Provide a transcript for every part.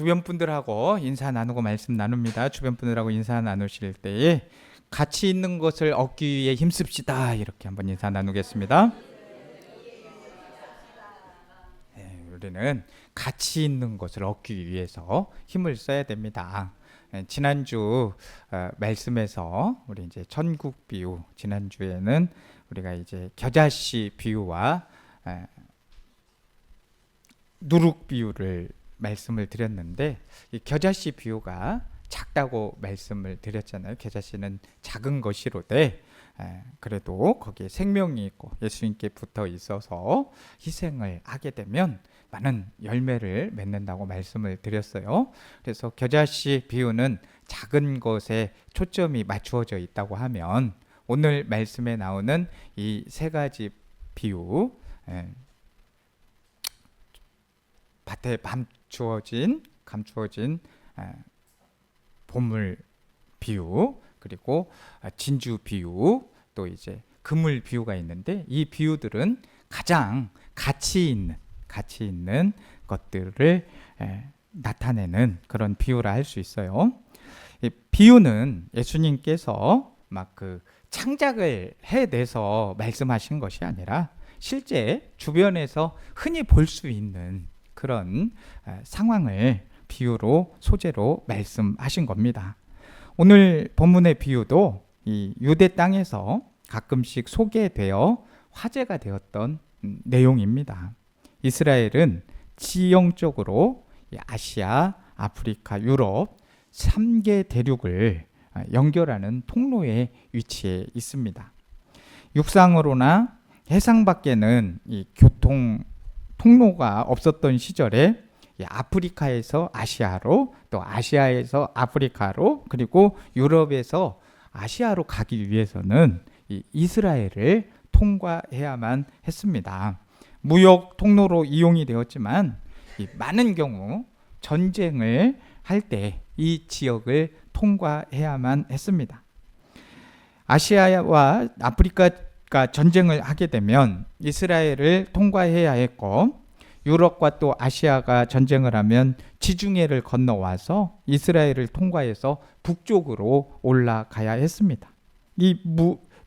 주변 분들하고 인사 나누고 말씀 나눕니다. 주변 분들하고 인사 나누실 때에 가치 있는 것을 얻기 위해 힘씁시다. 이렇게 한번 인사 나누겠습니다. 우리는 가치 있는 것을 얻기 위해서 힘을 써야 됩니다. 지난주 말씀에서 우리 이제 천국 비유, 지난주에는 우리가 이제 겨자씨 비유와 누룩 비유를 말씀을 드렸는데, 이 겨자씨 비유가 작다고 말씀을 드렸잖아요. 겨자씨는 작은 것이로되 그래도 거기에 생명이 있고 예수님께 붙어 있어서 희생을 하게 되면 많은 열매를 맺는다고 말씀을 드렸어요. 그래서 겨자씨 비유는 작은 것에 초점이 맞추어져 있다고 하면, 오늘 말씀에 나오는 이 세 가지 비유, 밭에 감추어진 보물 비유, 그리고 진주 비유, 또 이제 그물 비유가 있는데, 이 비유들은 가장 가치 있는 것들을 나타내는 그런 비유라 할 수 있어요. 이 비유는 예수님께서 막 그 창작을 해내서 말씀하신 것이 아니라 실제 주변에서 흔히 볼 수 있는 그런 상황을 비유로, 소재로 말씀하신 겁니다. 오늘 본문의 비유도 이 유대 땅에서 가끔씩 소개되어 화제가 되었던 내용입니다. 이스라엘은 지형적으로 아시아, 아프리카, 유럽 3개 대륙을 연결하는 통로에 위치해 있습니다. 육상으로나 해상 밖에는 이 교통 통로가 없었던 시절에 아프리카에서 아시아로, 또 아시아에서 아프리카로, 그리고 유럽에서 아시아로 가기 위해서는 이 이스라엘을 통과해야만 했습니다. 무역 통로로 이용이 되었지만 많은 경우 전쟁을 할 때 이 지역을 통과해야만 했습니다. 아시아와 아프리카가 전쟁을 하게 되면 이스라엘을 통과해야 했고, 유럽과 또 아시아가 전쟁을 하면 지중해를 건너와서 이스라엘을 통과해서 북쪽으로 올라가야 했습니다. 이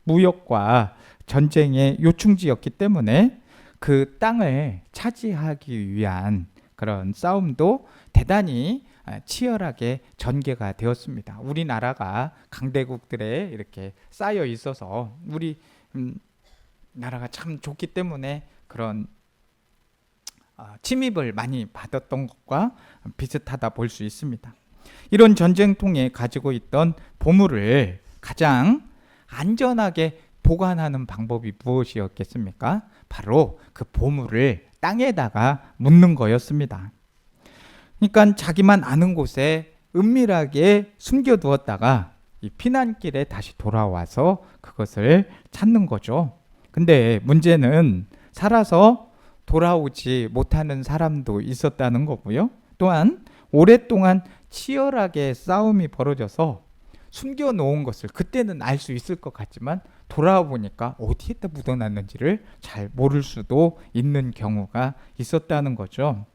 무역과 전쟁의 요충지였기 때문에 그 땅을 차지하기 위한 그런 싸움도 대단히 치열하게 전개가 되었습니다. 우리나라가 강대국들에 이렇게 쌓여 있어서 우리 나라가 참 좋기 때문에 그런 침입을 많이 받았던 것과 비슷하다 볼 수 있습니다. 이런 전쟁통에 가지고 있던 보물을 가장 안전하게 보관하는 방법이 무엇이었겠습니까? 바로 그 보물을 땅에다가 묻는 거였습니다. 그러니까 자기만 아는 곳에 은밀하게 숨겨두었다가 이 피난길에 다시 돌아와서 그것을 찾는 거죠. 근데 문제는 살아서 돌아오지 못하는 사람도 있었다는 거고요. 또한 오랫동안 치열하게 싸움이 벌어져서 숨겨놓은 것을 그때는 알 수 있을 것 같지만 돌아와 보니까 어디에다 묻어놨는지를 잘 모를 수도 있는 경우가 있었다는 거죠.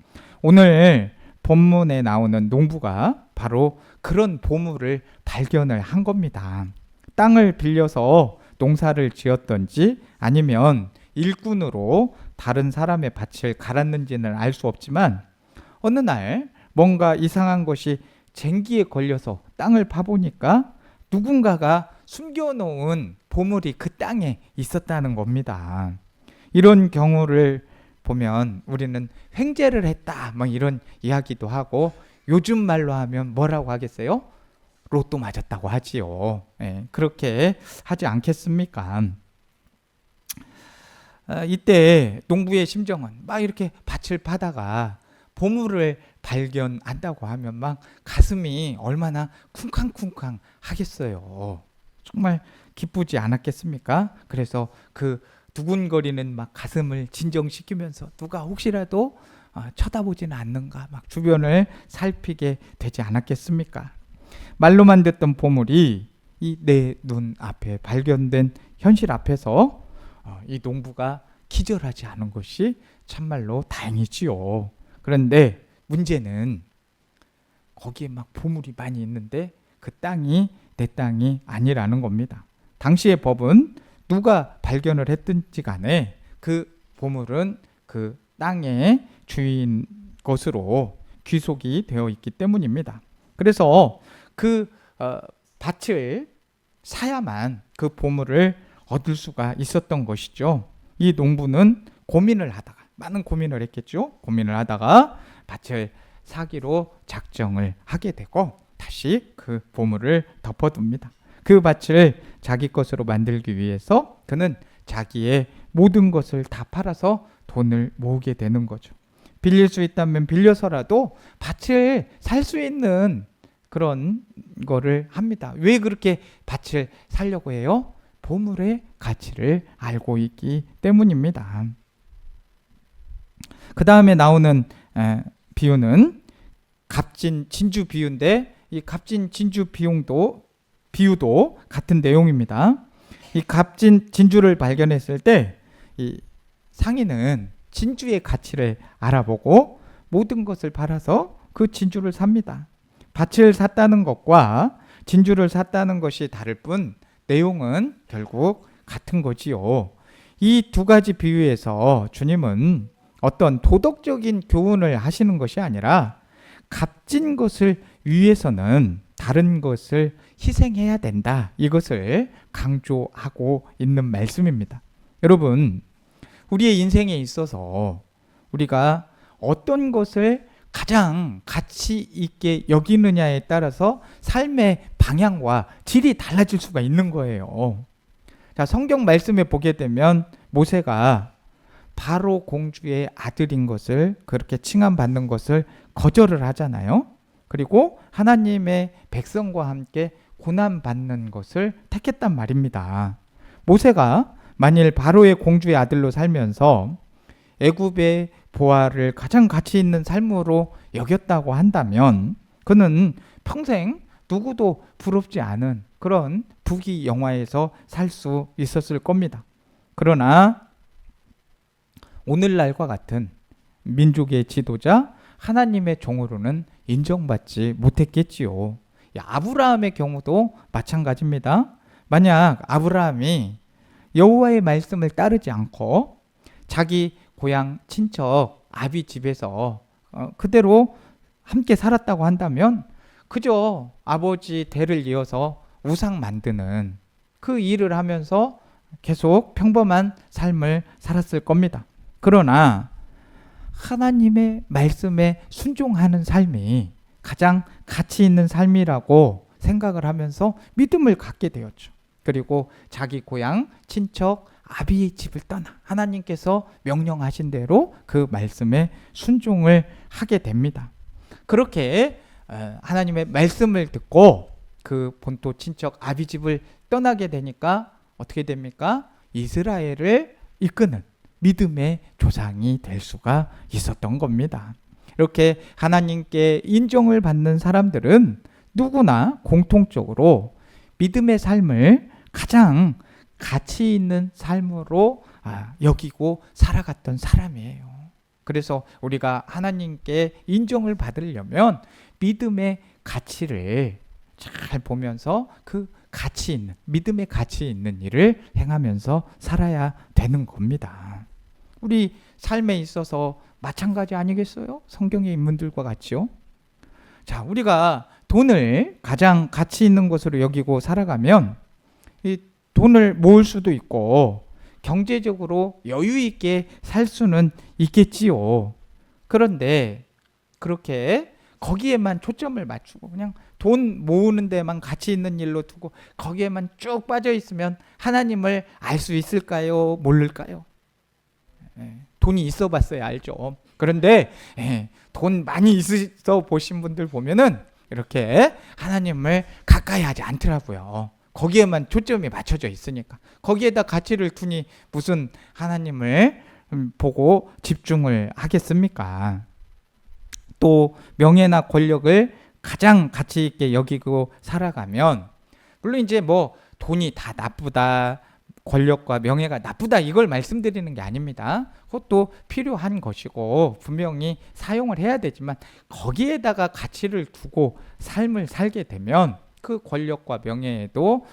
오늘 본문에 나오는 농부가 바로 그런 보물을 발견을 한 겁니다. 땅을 빌려서 농사를 지었던지 아니면 일꾼으로 다른 사람의 밭을 갈았는지는 알 수 없지만, 어느 날 뭔가 이상한 것이 쟁기에 걸려서 땅을 파보니까 누군가가 숨겨놓은 보물이 그 땅에 있었다는 겁니다. 이런 경우를 보면 우리는 횡재를 했다 뭐 이런 이야기도 하고, 요즘 말로 하면 뭐라고 하겠어요? 로또 맞았다고 하지요. 그렇게 하지 않겠습니까? 이때 농부의 심정은 막 이렇게 밭을 파다가 보물을 발견한다고 하면 막 가슴이 얼마나 쿵쾅쿵쾅 하겠어요. 정말 기쁘지 않았겠습니까? 그래서 그 두근거리는 막 가슴을 진정시키면서 누가 혹시라도 쳐다보지는 않는가 막 주변을 살피게 되지 않았겠습니까? 말로만 듣던 보물이 이 내 눈 앞에 발견된 현실 앞에서 이 농부가 기절하지 않은 것이 참말로 다행이지요. 그런데 문제는 거기에 막 보물이 많이 있는데 그 땅이 내 땅이 아니라는 겁니다. 당시의 법은 누가 발견을 했든지 간에 그 보물은 그 땅의 주인 것으로 귀속이 되어 있기 때문입니다. 그래서 그 밭을 사야만 그 보물을 얻을 수가 있었던 것이죠. 이 농부는 고민을 하다가, 많은 고민을 했겠죠. 고민을 하다가 밭을 사기로 작정을 하게 되고 다시 그 보물을 덮어둡니다. 그 밭을 자기 것으로 만들기 위해서 그는 자기의 모든 것을 다 팔아서 돈을 모으게 되는 거죠. 빌릴 수 있다면 빌려서라도 밭을 살 수 있는 그런 거를 합니다. 왜 그렇게 밭을 살려고 해요? 보물의 가치를 알고 있기 때문입니다. 그 다음에 나오는 비유는 값진 진주 비유인데, 이 값진 진주 비유도 같은 내용입니다. 이 값진 진주를 발견했을 때 이 상인은 진주의 가치를 알아보고 모든 것을 팔아서 그 진주를 삽니다. 밭을 샀다는 것과 진주를 샀다는 것이 다를 뿐 내용은 결국 같은 거지요. 이 두 가지 비유에서 주님은 어떤 도덕적인 교훈을 하시는 것이 아니라 값진 것을 위해서는 다른 것을 희생해야 된다, 이것을 강조하고 있는 말씀입니다. 여러분, 우리의 인생에 있어서 우리가 어떤 것을 가장 가치 있게 여기느냐에 따라서 삶의 방향과 질이 달라질 수가 있는 거예요. 자, 성경 말씀에 보게 되면 모세가 바로 공주의 아들인 것을, 그렇게 칭함받는 것을 거절을 하잖아요. 그리고 하나님의 백성과 함께 고난받는 것을 택했단 말입니다. 모세가 만일 바로의 공주의 아들로 살면서 애굽의 보화를 가장 가치 있는 삶으로 여겼다고 한다면 그는 평생 누구도 부럽지 않은 그런 부귀영화에서 살 수 있었을 겁니다. 그러나 오늘날과 같은 민족의 지도자 하나님의 종으로는 인정받지 못했겠지요. 아브라함의 경우도 마찬가지입니다. 만약 아브라함이 여호와의 말씀을 따르지 않고 자기 고향 친척 아비 집에서 그대로 함께 살았다고 한다면 그저 아버지 대를 이어서 우상 만드는 그 일을 하면서 계속 평범한 삶을 살았을 겁니다. 그러나 하나님의 말씀에 순종하는 삶이 가장 가치 있는 삶이라고 생각을 하면서 믿음을 갖게 되었죠. 그리고 자기 고향 친척 아비의 집을 떠나 하나님께서 명령하신 대로 그 말씀에 순종을 하게 됩니다. 그렇게 하나님의 말씀을 듣고 그 본토 친척 아비 집을 떠나게 되니까 어떻게 됩니까? 이스라엘을 이끄는 믿음의 조상이 될 수가 있었던 겁니다. 이렇게 하나님께 인정을 받는 사람들은 누구나 공통적으로 믿음의 삶을 가장 가치 있는 삶으로 여기고 살아갔던 사람이에요. 그래서 우리가 하나님께 인정을 받으려면 믿음의 가치를 잘 보면서 그 가치 있는, 믿음의 가치 있는 일을 행하면서 살아야 되는 겁니다. 우리 삶에 있어서 마찬가지 아니겠어요? 성경의 인물들과 같이요. 자, 우리가 돈을 가장 가치 있는 것으로 여기고 살아가면 이 돈을 모을 수도 있고 경제적으로 여유 있게 살 수는 있겠지요. 그런데 그렇게 거기에만 초점을 맞추고 그냥 돈 모으는 데만 가치 있는 일로 두고 거기에만 쭉 빠져 있으면 하나님을 알 수 있을까요? 모를까요? 돈이 있어 봤어야 알죠. 그런데 돈 많이 있어 보신 분들 보면은 이렇게 하나님을 가까이 하지 않더라고요. 거기에만 초점이 맞춰져 있으니까. 거기에다 가치를 두니 무슨 하나님을 보고 집중을 하겠습니까? 또 명예나 권력을 가장 가치 있게 여기고 살아가면 물론 이제 뭐 돈이 다 나쁘다, 권력과 명예가 나쁘다 이걸 말씀드리는 게 아닙니다. 그것도 필요한 것이고 분명히 사용을 해야 되지만 거기에다가 가치를 두고 삶을 살게 되면 그 권력과 명예에도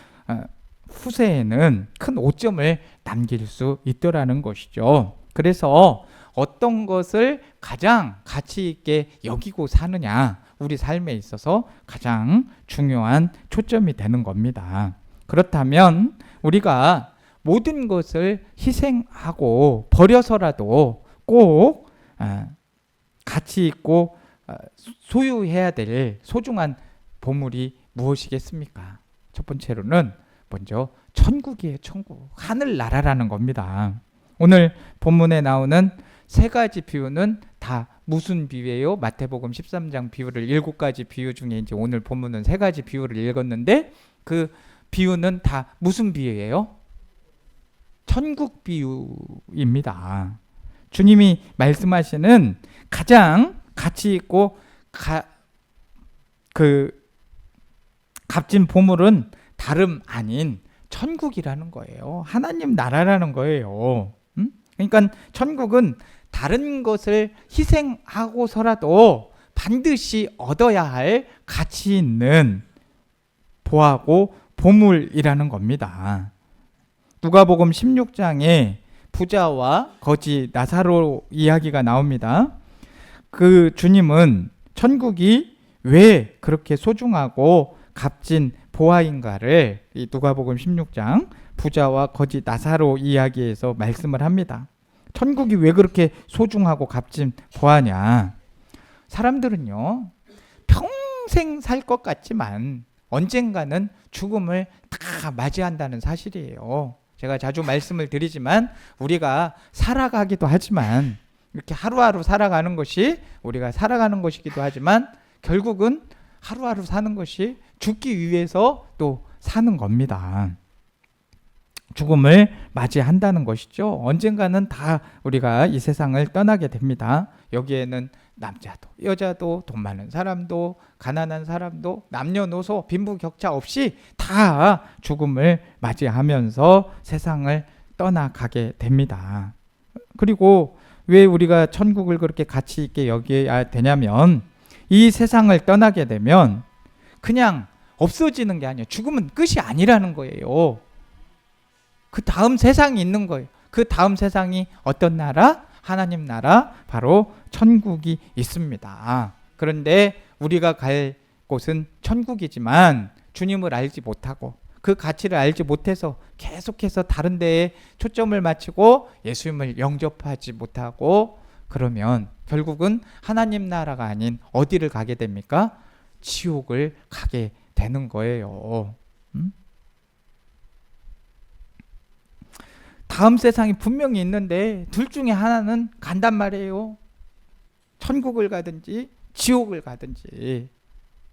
후세에는 큰 오점을 남길 수 있더라는 것이죠. 그래서 어떤 것을 가장 가치 있게 여기고 사느냐, 우리 삶에 있어서 가장 중요한 초점이 되는 겁니다. 그렇다면 우리가 모든 것을 희생하고 버려서라도 꼭 가치 있고 소유해야 될 소중한 보물이 무엇이겠습니까? 첫 번째로는 먼저 천국이에요. 천국, 하늘나라라는 겁니다. 오늘 본문에 나오는 세 가지 비유는 다 무슨 비유예요? 마태복음 13장 비유를 7가지 비유 중에 이제 오늘 본문은 세 가지 비유를 읽었는데 그 비유는 다 무슨 비유예요? 천국 비유입니다. 주님이 말씀하시는 가장 가치 있고 값진 보물은 다름 아닌 천국이라는 거예요. 하나님 나라라는 거예요. 그러니까 천국은 다른 것을 희생하고서라도 반드시 얻어야 할 가치 있는 보하고 보물이라는 겁니다. 누가복음 16장에 부자와 거지 나사로 이야기가 나옵니다. 그 주님은 천국이 왜 그렇게 소중하고 값진 보화인가를 이 누가복음 16장 부자와 거지 나사로 이야기에서 말씀을 합니다. 천국이 왜 그렇게 소중하고 값진 보화냐? 사람들은요, 평생 살 것 같지만 언젠가는 죽음을 다 맞이한다는 사실이에요. 제가 자주 말씀을 드리지만 우리가 살아가기도 하지만 이렇게 하루하루 살아가는 것이 우리가 살아가는 것이기도 하지만 결국은 하루하루 사는 것이 죽기 위해서 또 사는 겁니다. 죽음을 맞이한다는 것이죠. 언젠가는 다 우리가 이 세상을 떠나게 됩니다. 여기에는 남자도 여자도 돈 많은 사람도 가난한 사람도 남녀노소 빈부격차 없이 다 죽음을 맞이하면서 세상을 떠나가게 됩니다. 그리고 왜 우리가 천국을 그렇게 가치 있게 여겨야 되냐면 이 세상을 떠나게 되면 그냥 없어지는 게 아니에요. 죽음은 끝이 아니라는 거예요. 그 다음 세상이 있는 거예요. 그 다음 세상이 어떤 나라? 하나님 나라, 바로 천국이 있습니다. 그런데 우리가 갈 곳은 천국이지만 주님을 알지 못하고 그 가치를 알지 못해서 계속해서 다른 데에 초점을 맞추고 예수님을 영접하지 못하고 그러면 결국은 하나님 나라가 아닌 어디를 가게 됩니까? 지옥을 가게 되는 거예요. 다음 세상이 분명히 있는데 둘 중에 하나는 간단 말이에요. 천국을 가든지 지옥을 가든지.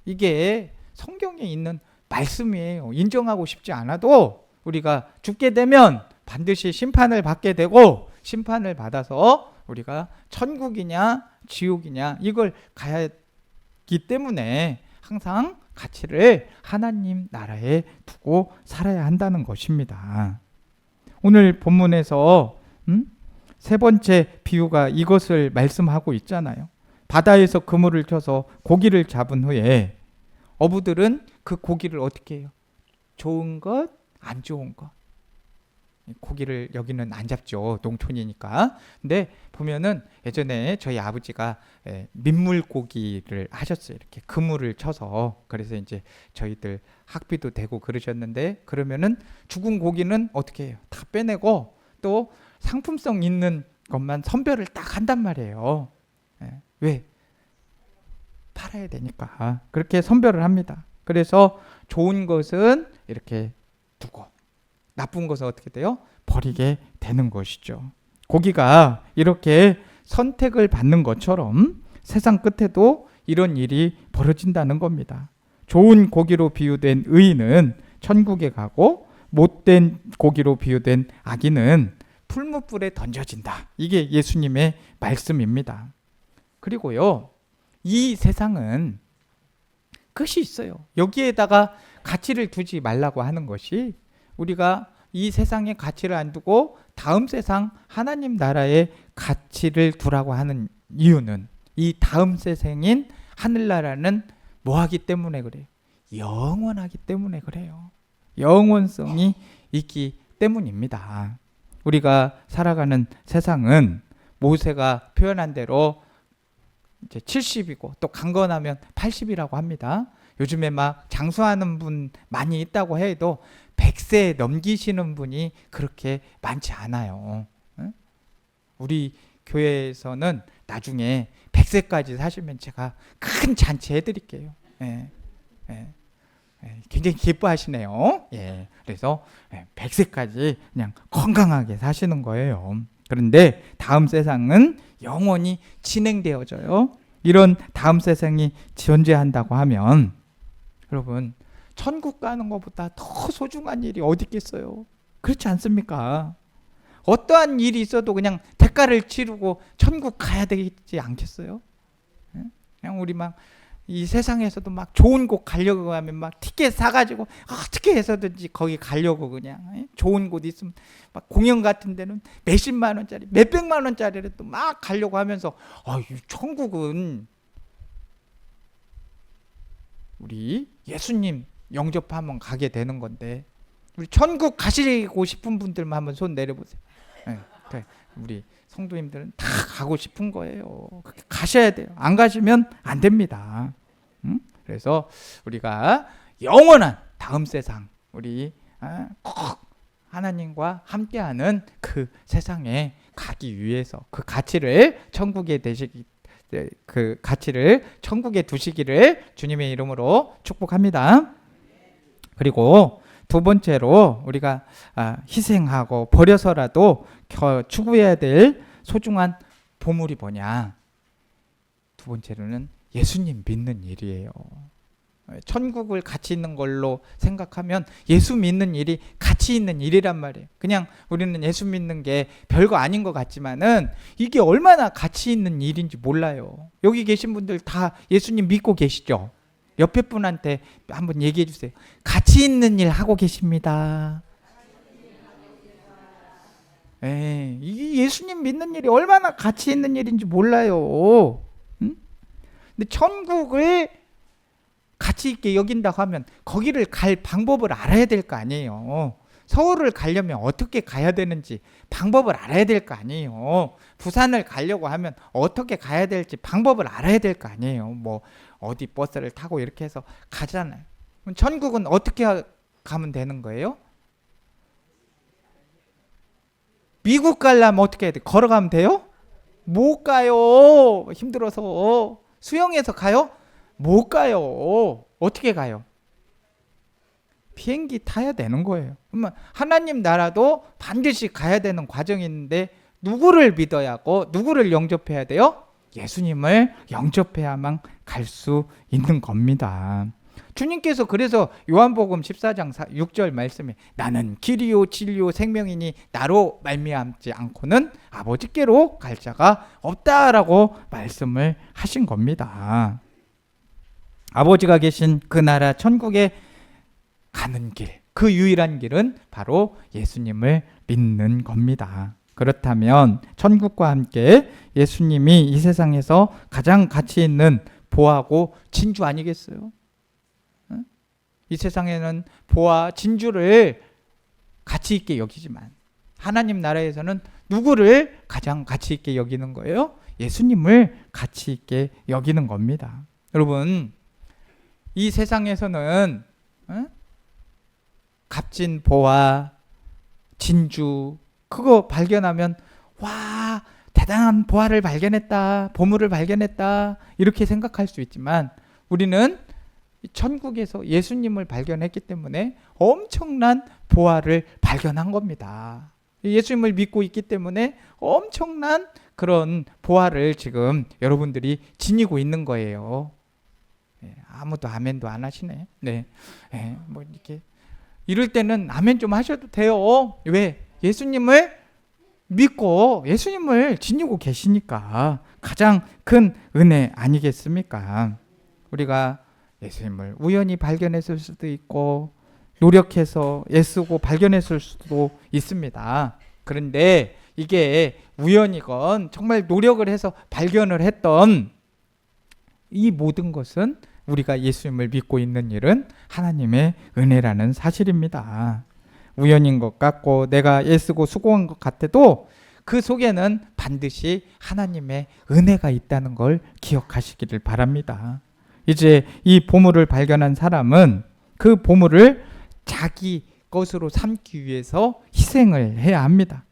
이게 성경에 있는 말씀이에요. 인정하고 싶지 않아도 우리가 죽게 되면 반드시 심판을 받게 되고 심판을 받아서 우리가 천국이냐 지옥이냐 이걸 가야 하기 때문에 항상 가치를 하나님 나라에 두고 살아야 한다는 것입니다. 오늘 본문에서 세 번째 비유가 이것을 말씀하고 있잖아요. 바다에서 그물을 쳐서 고기를 잡은 후에 어부들은 그 고기를 어떻게 해요? 좋은 것, 안 좋은 것. 고기를 여기는 안 잡죠. 농촌이니까. 근데 보면은 예전에 저희 아버지가 민물고기를 하셨어요. 이렇게 그물을 쳐서. 그래서 이제 저희들 학비도 되고 그러셨는데 그러면은 죽은 고기는 어떻게 해요? 다 빼내고 또 상품성 있는 것만 선별을 딱 한단 말이에요. 왜? 팔아야 되니까. 그렇게 선별을 합니다. 그래서 좋은 것은 이렇게 두고 나쁜 것은 어떻게 돼요? 버리게 되는 것이죠. 고기가 이렇게 선택을 받는 것처럼 세상 끝에도 이런 일이 벌어진다는 겁니다. 좋은 고기로 비유된 의인은 천국에 가고 못된 고기로 비유된 악인은 풀무불에 던져진다. 이게 예수님의 말씀입니다. 그리고요, 이 세상은 끝이 있어요. 여기에다가 가치를 두지 말라고 하는 것이 우리가 이 세상의 가치를 안 두고 다음 세상 하나님 나라의 가치를 두라고 하는 이유는 이 다음 세상인 하늘나라는 뭐하기 때문에 그래요? 영원하기 때문에 그래요. 영원성이 있기 때문입니다. 우리가 살아가는 세상은 모세가 표현한 대로 이제 70이고 또 강건하면 80이라고 합니다. 요즘에 막 장수하는 분 많이 있다고 해도 100세 넘기시는 분이 그렇게 많지 않아요. 우리 교회에서는 나중에 100세까지 사시면 제가 큰 잔치 해드릴게요. 예, 예, 예, 굉장히 기뻐하시네요. 예, 그래서 100세까지 그냥 건강하게 사시는 거예요. 그런데 다음 세상은 영원히 진행되어져요. 이런 다음 세상이 존재한다고 하면 여러분 천국 가는 것보다 더 소중한 일이 어디 있겠어요? 그렇지 않습니까? 어떠한 일이 있어도 그냥 대가를 치르고 천국 가야 되지 않겠어요? 그냥 우리 막 이 세상에서도 막 좋은 곳 가려고 하면 막 티켓 사가지고 어떻게 해서든지 거기 가려고 그냥 좋은 곳 있으면 막 공연 같은 데는 몇십만 원짜리 몇백만 원짜리를 또 막 가려고 하면서 이 천국은 우리 예수님 영접하면 가게 되는 건데 우리 천국 가시고 싶은 분들만 한번 손 내려보세요. 네, 우리 성도님들은 다 가고 싶은 거예요. 가셔야 돼요. 안 가시면 안 됩니다. 그래서 우리가 영원한 다음 세상 우리 꼭 하나님과 함께하는 그 세상에 가기 위해서 그 가치를 천국에 그 가치를 천국에 두시기를 주님의 이름으로 축복합니다. 그리고 두 번째로 우리가 희생하고 버려서라도 추구해야 될 소중한 보물이 뭐냐? 두 번째로는 예수님 믿는 일이에요. 천국을 가치 있는 걸로 생각하면 예수 믿는 일이 가치 있는 일이란 말이에요. 그냥 우리는 예수 믿는 게 별거 아닌 것 같지만은 이게 얼마나 가치 있는 일인지 몰라요. 여기 계신 분들 다 예수님 믿고 계시죠? 옆에 분한테 한번 얘기해 주세요. 가치 있는 일 하고 계십니다. 이게 예수님 믿는 일이 얼마나 가치 있는 일인지 몰라요. 근데 천국을 가치 있게 여긴다고 하면 거기를 갈 방법을 알아야 될 거 아니에요. 서울을 가려면 어떻게 가야 되는지 방법을 알아야 될 거 아니에요. 부산을 가려고 하면 어떻게 가야 될지 방법을 알아야 될 거 아니에요. 뭐 어디 버스를 타고 이렇게 해서 가잖아요. 그럼 천국은 어떻게 가면 되는 거예요? 미국 가려면 어떻게 해야 돼? 걸어가면 돼요? 못 가요. 힘들어서. 수영해서 가요? 못 가요. 어떻게 가요? 비행기 타야 되는 거예요. 그러면 하나님 나라도 반드시 가야 되는 과정이 있는데 누구를 믿어야 하고 누구를 영접해야 돼요? 예수님을 영접해야만 갈 수 있는 겁니다. 주님께서 그래서 요한복음 14장 6절 말씀에 나는 길이요 진리요 생명이니 나로 말미암지 않고는 아버지께로 갈 자가 없다라고 말씀을 하신 겁니다. 아버지가 계신 그 나라 천국에 가는 길, 그 유일한 길은 바로 예수님을 믿는 겁니다. 그렇다면 천국과 함께 예수님이 이 세상에서 가장 가치 있는 보화고 진주 아니겠어요? 이 세상에는 보화, 진주를 가치 있게 여기지만 하나님 나라에서는 누구를 가장 가치 있게 여기는 거예요? 예수님을 가치 있게 여기는 겁니다. 여러분, 이 세상에서는 값진 보화, 진주 그거 발견하면 와 대단한 보화를 발견했다, 보물을 발견했다 이렇게 생각할 수 있지만 우리는 천국에서 예수님을 발견했기 때문에 엄청난 보화를 발견한 겁니다. 예수님을 믿고 있기 때문에 엄청난 그런 보화를 지금 여러분들이 지니고 있는 거예요. 아무도 아멘도 안 하시네. 네, 뭐 이렇게 이럴 때는 아멘 좀 하셔도 돼요. 왜? 예수님을 믿고 예수님을 지니고 계시니까 가장 큰 은혜 아니겠습니까? 우리가 예수님을 우연히 발견했을 수도 있고 노력해서 애쓰고 발견했을 수도 있습니다. 그런데 이게 우연이건 정말 노력을 해서 발견을 했던 이 모든 것은 우리가 예수님을 믿고 있는 일은 하나님의 은혜라는 사실입니다. 우연인 것 같고 내가 애쓰고 수고한 것 같아도 그 속에는 반드시 하나님의 은혜가 있다는 걸 기억하시기를 바랍니다. 이제 이 보물을 발견한 사람은 그 보물을 자기 것으로 삼기 위해서 희생을 해야 합니다.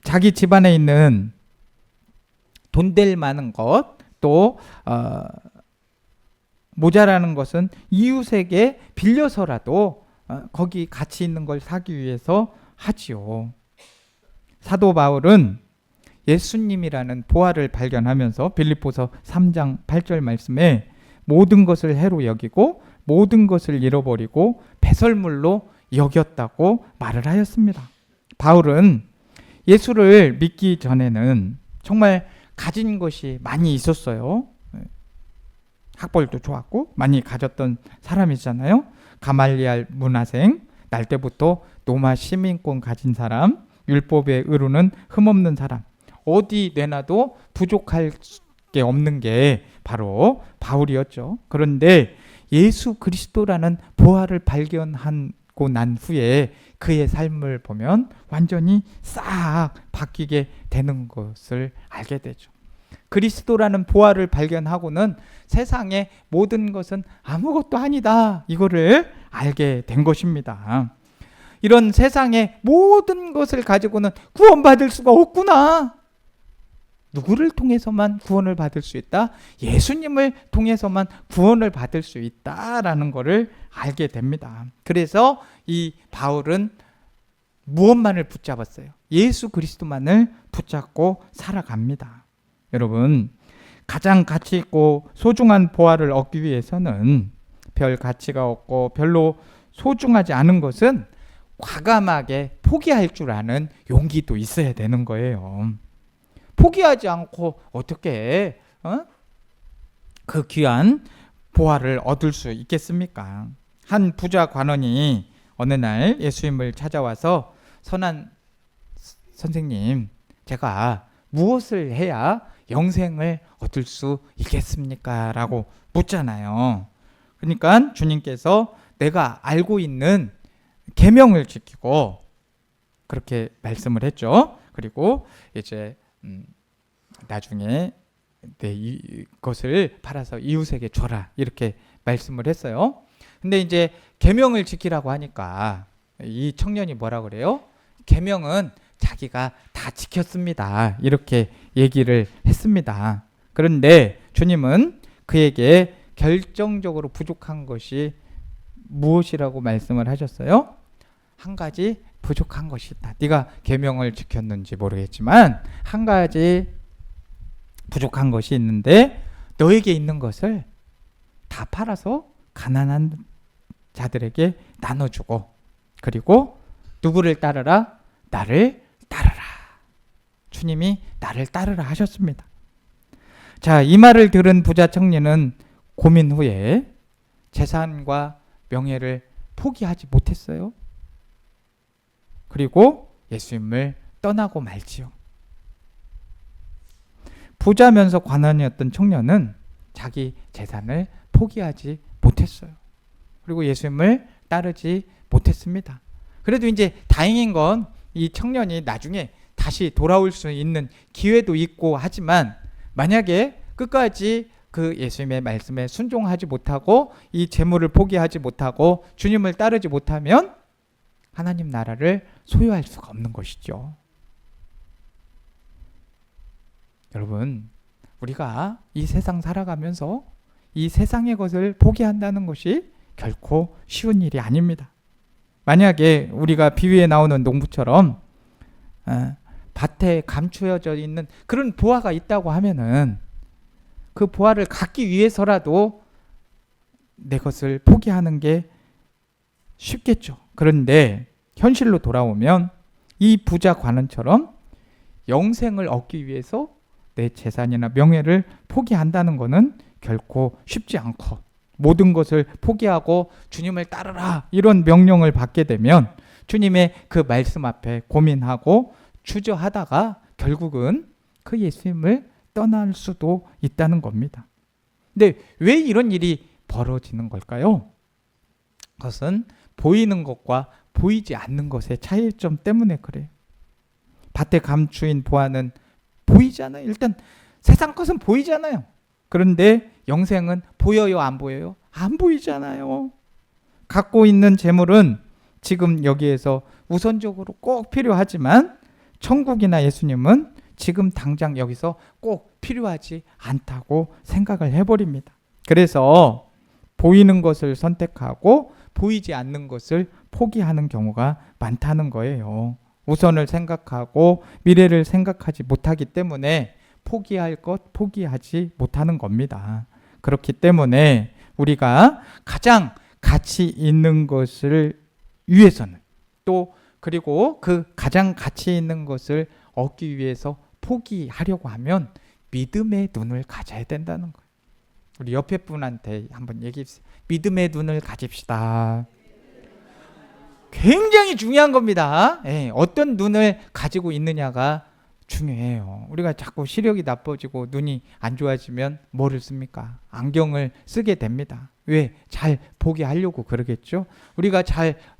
자기 집안에 있는 돈 될 만한 것, 또 모자라는 것은 이웃에게 빌려서라도 거기 가치 있는 걸 사기 위해서 하지요. 사도 바울은 예수님이라는 보화를 발견하면서 빌립보서 3장 8절 말씀에 모든 것을 해로 여기고 모든 것을 잃어버리고 배설물로 여겼다고 말을 하였습니다. 바울은 예수를 믿기 전에는 정말 가진 것이 많이 있었어요. 학벌도 좋았고 많이 가졌던 사람이잖아요. 가말리알 문화생, 날 때부터 로마 시민권 가진 사람, 율법의 의로는 흠없는 사람, 어디 내놔도 부족할 게 없는 게 바로 바울이었죠. 그런데 예수 그리스도라는 보화를 발견하고 난 후에 그의 삶을 보면 완전히 싹 바뀌게 되는 것을 알게 되죠. 그리스도라는 보화를 발견하고는 세상의 모든 것은 아무것도 아니다, 이거를 알게 된 것입니다. 이런 세상의 모든 것을 가지고는 구원받을 수가 없구나. 누구를 통해서만 구원을 받을 수 있다? 예수님을 통해서만 구원을 받을 수 있다라는 것을 알게 됩니다. 그래서 이 바울은 무엇만을 붙잡았어요? 예수 그리스도만을 붙잡고 살아갑니다. 여러분, 가장 가치 있고 소중한 보화를 얻기 위해서는 별 가치가 없고 별로 소중하지 않은 것은 과감하게 포기할 줄 아는 용기도 있어야 되는 거예요. 포기하지 않고 어떻게 그 귀한 보화를 얻을 수 있겠습니까? 한 부자 관원이 어느 날 예수님을 찾아와서 선한 선생님, 제가 무엇을 해야 영생을 얻을 수 있겠습니까? 라고 묻잖아요. 그러니까 주님께서 내가 알고 있는 계명을 지키고 그렇게 말씀을 했죠. 그리고 이제 나중에 이것을 팔아서 이웃에게 줘라, 이렇게 말씀을 했어요. 근데 이제 계명을 지키라고 하니까 이 청년이 뭐라 그래요? 계명은 자기가 다 지켰습니다, 이렇게 얘기를 했습니다. 그런데 주님은 그에게 결정적으로 부족한 것이 무엇이라고 말씀을 하셨어요? 한 가지 부족한 것이 있다. 네가 계명을 지켰는지 모르겠지만 한 가지 부족한 것이 있는데 너에게 있는 것을 다 팔아서 가난한 자들에게 나눠주고, 그리고 누구를 따르라? 나를 따르라. 주님이 나를 따르라 하셨습니다. 자, 이 말을 들은 부자 청년은 고민 후에 재산과 명예를 포기하지 못했어요. 그리고 예수님을 떠나고 말지요. 부자면서 관원이었던 청년은 자기 재산을 포기하지 못했어요. 그리고 예수님을 따르지 못했습니다. 그래도 이제 다행인 건 이 청년이 나중에 다시 돌아올 수 있는 기회도 있고 하지만, 만약에 끝까지 그 예수님의 말씀에 순종하지 못하고 이 재물을 포기하지 못하고 주님을 따르지 못하면 하나님 나라를 소유할 수가 없는 것이죠. 여러분, 우리가 이 세상 살아가면서 이 세상의 것을 포기한다는 것이 결코 쉬운 일이 아닙니다. 만약에 우리가 비유에 나오는 농부처럼 밭에 감추어져 있는 그런 보화가 있다고 하면은 그 보화를 갖기 위해서라도 내 것을 포기하는 게 쉽겠죠. 그런데 현실로 돌아오면 이 부자 관원처럼 영생을 얻기 위해서 내 재산이나 명예를 포기한다는 것은 결코 쉽지 않고 모든 것을 포기하고 주님을 따르라 이런 명령을 받게 되면 주님의 그 말씀 앞에 고민하고 주저하다가 결국은 그 예수님을 떠날 수도 있다는 겁니다. 근데 왜 이런 일이 벌어지는 걸까요? 그것은 보이는 것과 보이지 않는 것의 차이점 때문에 그래요. 밭에 감추인 보화는 보이잖아요. 일단 세상 것은 보이잖아요. 그런데 영생은 보여요, 안 보여요? 안 보이잖아요. 갖고 있는 재물은 지금 여기에서 우선적으로 꼭 필요하지만 천국이나 예수님은 지금 당장 여기서 꼭 필요하지 않다고 생각을 해버립니다. 그래서 보이는 것을 선택하고 보이지 않는 것을 포기하는 경우가 많다는 거예요. 우선을 생각하고 미래를 생각하지 못하기 때문에 포기할 것 포기하지 못하는 겁니다. 그렇기 때문에 우리가 가장 가치 있는 것을 위해서는 또 그리고 그 가장 가치 있는 것을 얻기 위해서 포기하려고 하면 믿음의 눈을 가져야 된다는 거예요. 우리 옆에 분한테 한번 얘기해 주세요. 믿음의 눈을 가집시다. 굉장히 중요한 겁니다. 어떤 눈을 가지고 있느냐가 중요해요. 우리가 자꾸 시력이 나빠지고 눈이 안 좋아지면 뭐를 씁니까? 안경을 쓰게 됩니다. 왜? 잘 보게 하려고 그러겠죠. 우리가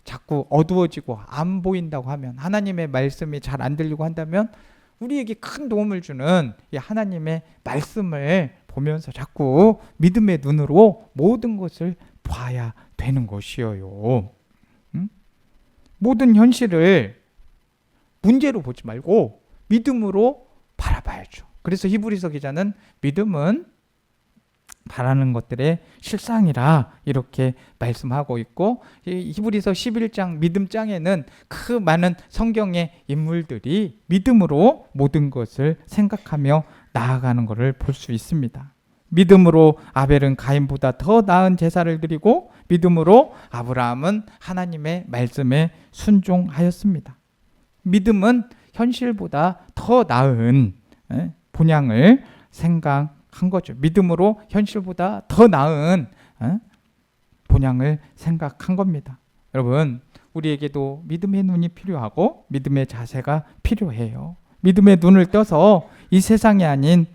자꾸 어두워지고 안 보인다고 하면, 하나님의 말씀이 잘 안 들리고 한다면 우리에게 큰 도움을 주는 이 하나님의 말씀을 보면서 자꾸 믿음의 눈으로 모든 것을 봐야 되는 것이에요. 모든 현실을 문제로 보지 말고 믿음으로 바라봐야죠. 그래서 히브리서 기자는 믿음은 바라는 것들의 실상이라 이렇게 말씀하고 있고, 이 히브리서 11장 믿음장에는 그 많은 성경의 인물들이 믿음으로 모든 것을 생각하며 나아가는 것을 볼 수 있습니다. 믿음으로 아벨은 가인보다 더 나은 제사를 드리고 믿음으로 아브라함은 하나님의 말씀에 순종하였습니다. 믿음은 현실보다 더 나은 본향을 생각한 거죠. 믿음으로 현실보다 더 나은 본향을 생각한 겁니다. 여러분, 우리에게도 믿음의 눈이 필요하고 믿음의 자세가 필요해요. 믿음의 눈을 떠서 이 세상이 아닌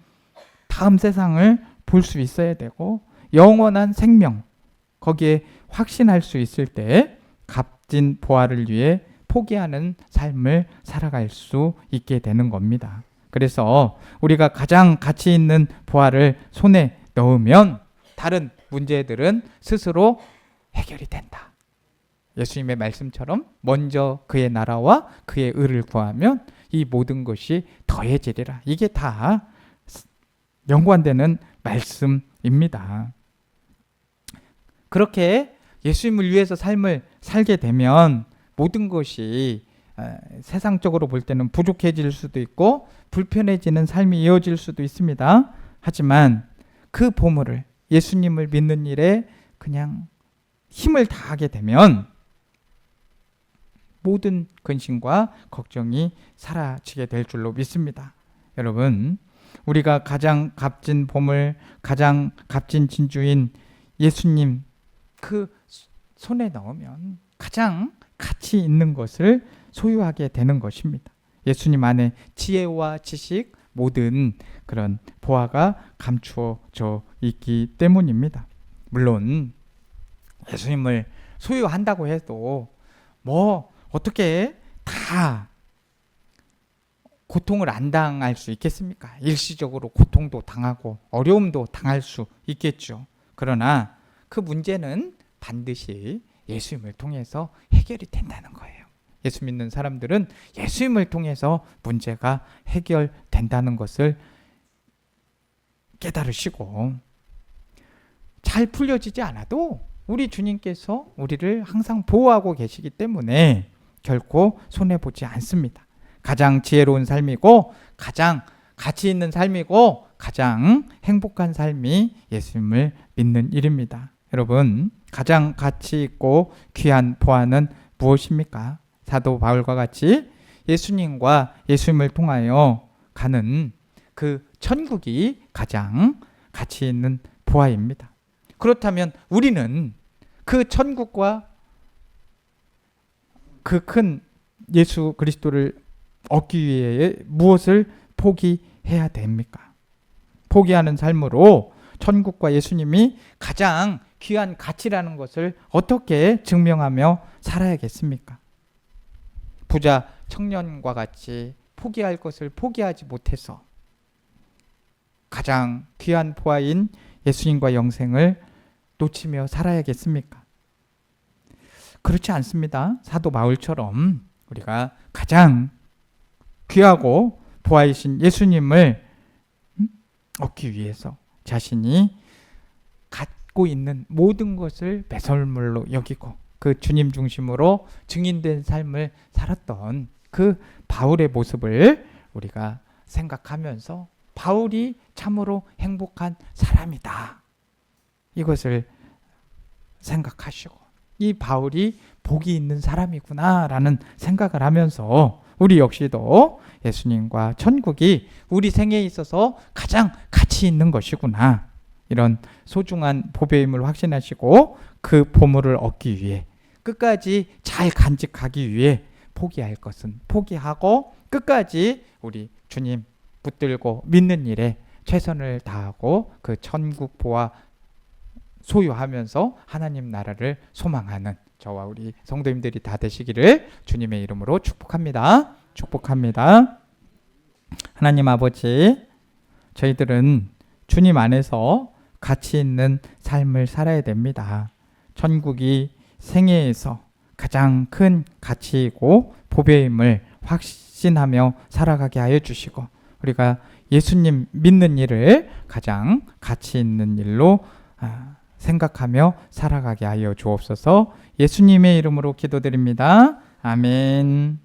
다음 세상을 볼 수 있어야 되고, 영원한 생명 거기에 확신할 수 있을 때 값진 보화를 위해 포기하는 삶을 살아갈 수 있게 되는 겁니다. 그래서 우리가 가장 가치 있는 보화를 손에 넣으면 다른 문제들은 스스로 해결이 된다. 예수님의 말씀처럼 먼저 그의 나라와 그의 의를 구하면 이 모든 것이 더해지리라. 이게 다 연관되는 말씀입니다. 그렇게 예수님을 위해서 삶을 살게 되면 모든 것이 세상적으로 볼 때는 부족해질 수도 있고 불편해지는 삶이 이어질 수도 있습니다. 하지만 그 보물을, 예수님을 믿는 일에 그냥 힘을 다하게 되면 모든 근심과 걱정이 사라지게 될 줄로 믿습니다. 여러분, 우리가 가장 값진 보물, 가장 값진 진주인 예수님 그 손에 넣으면 가장 가치 있는 것을 소유하게 되는 것입니다. 예수님 안에 지혜와 지식, 모든 그런 보화가 감추어져 있기 때문입니다. 물론 예수님을 소유한다고 해도 어떻게 다 고통을 안 당할 수 있겠습니까? 일시적으로 고통도 당하고 어려움도 당할 수 있겠죠. 그러나 그 문제는 반드시 예수님을 통해서 해결이 된다는 거예요. 예수 믿는 사람들은 예수님을 통해서 문제가 해결된다는 것을 깨달으시고, 잘 풀려지지 않아도 우리 주님께서 우리를 항상 보호하고 계시기 때문에 결코 손해보지 않습니다. 가장 지혜로운 삶이고 가장 가치 있는 삶이고 가장 행복한 삶이 예수님을 믿는 일입니다. 여러분, 가장 가치 있고 귀한 보화는 무엇입니까? 사도 바울과 같이 예수님과 예수님을 통하여 가는 그 천국이 가장 가치 있는 보화입니다. 그렇다면 우리는 그 천국과 그 큰 예수 그리스도를 얻기 위해 무엇을 포기해야 됩니까? 포기하는 삶으로 천국과 예수님이 가장 귀한 가치라는 것을 어떻게 증명하며 살아야겠습니까? 부자 청년과 같이 포기할 것을 포기하지 못해서 가장 귀한 보화인 예수님과 영생을 놓치며 살아야겠습니까? 그렇지 않습니다. 사도 바울처럼 우리가 가장 귀하고 보화이신 예수님을 얻기 위해서 자신이 갖고 있는 모든 것을 배설물로 여기고 그 주님 중심으로 증인된 삶을 살았던 그 바울의 모습을 우리가 생각하면서 바울이 참으로 행복한 사람이다. 이것을 생각하시고 이 바울이 복이 있는 사람이구나라는 생각을 하면서 우리 역시도 예수님과 천국이 우리 생애에 있어서 가장 가치 있는 것이구나. 이런 소중한 보배임을 확신하시고 그 보물을 얻기 위해 끝까지 잘 간직하기 위해 포기할 것은 포기하고 끝까지 우리 주님 붙들고 믿는 일에 최선을 다하고 그 천국 보화 소유하면서 하나님 나라를 소망하는 저와 우리 성도님들이 다 되시기를 주님의 이름으로 축복합니다. 축복합니다. 하나님 아버지, 저희들은 주님 안에서 가치 있는 삶을 살아야 됩니다. 천국이 생애에서 가장 큰 가치이고 보배임을 확신하며 살아가게 하여 주시고 우리가 예수님 믿는 일을 가장 가치 있는 일로 생각하며 살아가게 하여 주옵소서. 예수님의 이름으로 기도드립니다. 아멘.